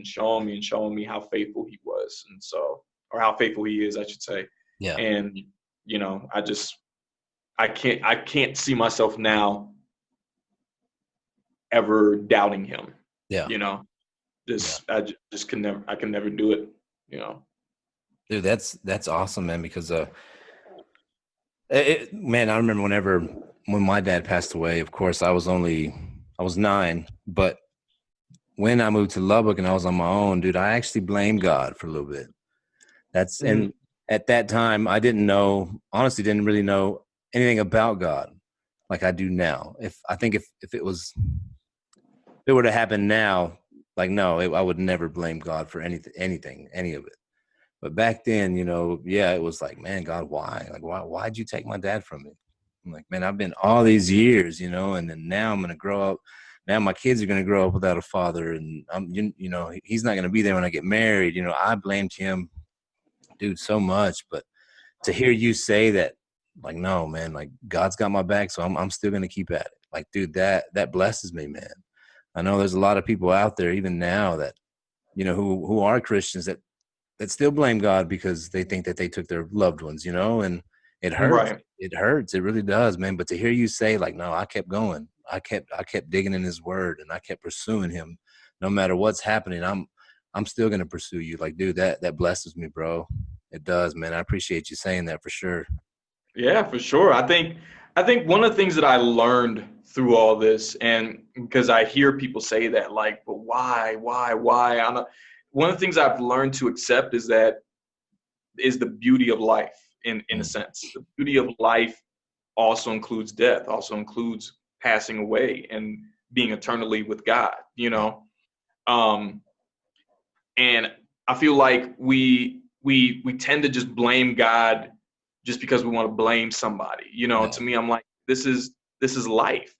showing me how faithful he was. And so, or how faithful he is, I should say. Yeah. And, I can't see myself now ever doubting him, Yeah. you know, Yeah. just I can never do it, you know? Dude, that's awesome, man, because man, I remember when my dad passed away, of course I was 9, but when I moved to Lubbock and I was on my own, dude, I actually blamed God for a little bit. Mhm. And at that time I honestly didn't really know anything about God like I do now. If it were to happen now, like, no, I would never blame God for anything, any of it. But back then, yeah, it was like, man, God, why? Like, why'd you take my dad from me? I'm like, man, I've been all these years, and then now I'm going to grow up. Now my kids are going to grow up without a father, and he's not going to be there when I get married. I blamed him, dude, so much. But to hear you say that, like, no, man, like, God's got my back, so I'm still going to keep at it. Like, dude, that blesses me, man. I know there's a lot of people out there, even now, that, who are Christians that still blame God because they think that they took their loved ones, and it hurts. Right. It hurts. It really does, man. But to hear you say, like, no, I kept going. I kept digging in his word, and I kept pursuing him no matter what's happening. I'm still going to pursue you. Like, dude, that blesses me, bro. It does, man. I appreciate you saying that for sure. Yeah, for sure. I think one of the things that I learned through all this, and because I hear people say that, like, but why? One of the things I've learned to accept is the beauty of life in a Mm. sense. The beauty of life also includes death, also includes passing away and being eternally with God, you Yeah. know? Um, and I feel like we tend to just blame God just because we want to blame somebody. Yeah. To me, I'm like, this is life.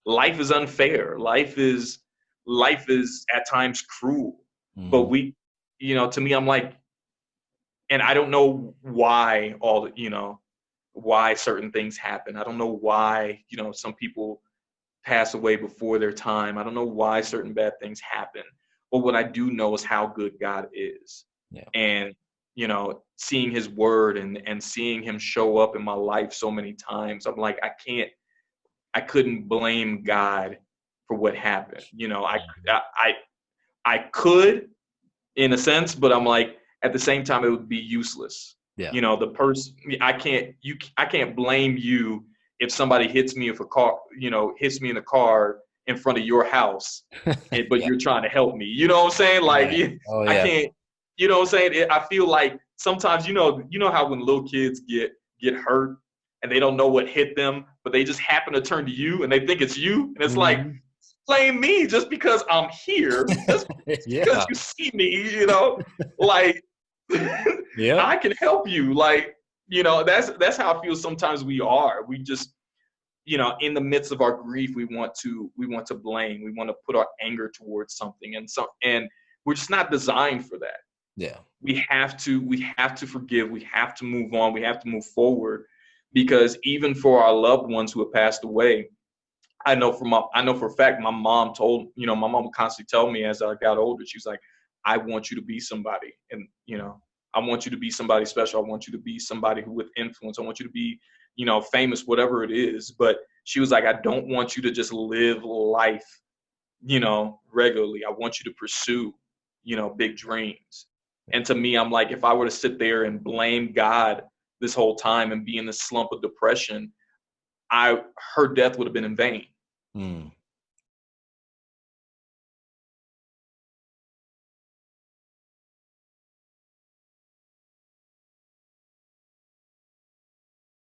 Life is unfair. Life is at times cruel. But Mm-hmm. to me, I'm like, and I don't know why why certain things happen. I don't know why, some people pass away before their time. I don't know why certain bad things happen. But what I do know is how good God is. Yeah. And, seeing his word and seeing him show up in my life so many times, I'm like, I couldn't blame God for what happened. I could in a sense, but I'm like, at the same time, it would be useless. Yeah. The person, I can't blame you if somebody hits me with a car, hits me in the car in front of your house, but Yeah. you're trying to help me. You know what I'm saying? Like, Yeah. Oh I yeah. can't. You know what I'm saying? I feel like sometimes, how when little kids get hurt and they don't know what hit them, but they just happen to turn to you and they think it's you, and it's like, Mhm. blame me just because I'm here, just because Yeah. you see me, like Yep. I can help you. Like, that's how I feel sometimes we are. We just, in the midst of our grief, we want to blame. We want to put our anger towards something. And we're just not designed for that. Yeah. We have to forgive. We have to move on. We have to move forward, because even for our loved ones who have passed away, I know for a fact, my mom would constantly tell me as I got older, she was like, I want you to be somebody. And, I want you to be somebody special. I want you to be somebody who with influence. I want you to be, famous, whatever it is. But she was like, I don't want you to just live life, regularly. I want you to pursue, big dreams. And to me, I'm like, if I were to sit there and blame God this whole time and be in this slump of depression, her death would have been in vain. Mm.